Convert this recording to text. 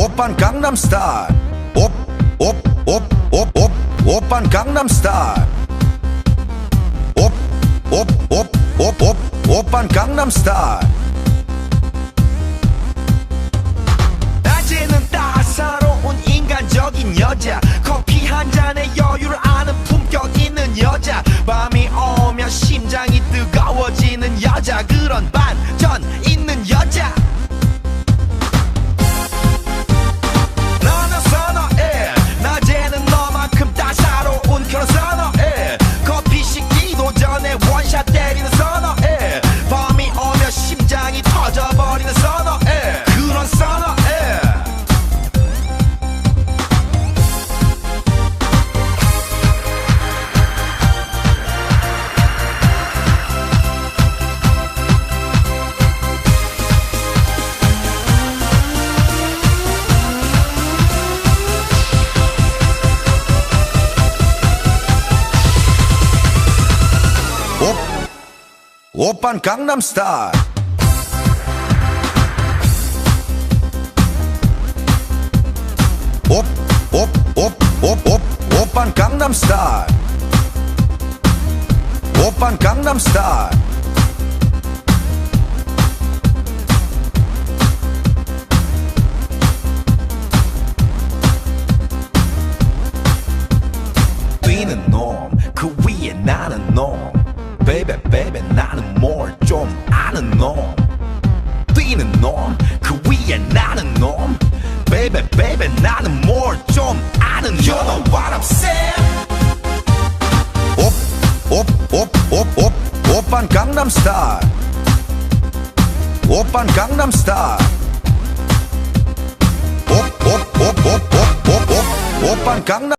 오빤 강남스타일. 오빤 강남스타일. 오빤 강남스타일. 낮에는 따사로운 인간적인 여자, 커피 한 잔에 여유를 아는 품격 있는 여자, 밤이 오면 심장이 뜨거워지는 여자, 그런 반전 있는 여자. 나는 선어해. 낮에는 너만큼 따사로운 그런 선어해. 커피 식기도 전에 원샷 때리는 선어해. 밤이 오면 심장이 터져버리는 선어해. 그런 선어해. 오빤 강남스타일. 오빤 강남스타일. 오빤 강남스타일. 뛰는 놈, 그 위에 나는 놈. 베이베 베이베 나는 뭘 좀 아는 놈. 뛰는 놈, 그 위에 나는 놈. 베이베 베이베 나는 뭘 좀 아는 놈. You know what I'm saying? 오빤 강남스타일. 오빤 강남스타일. 오빤 강남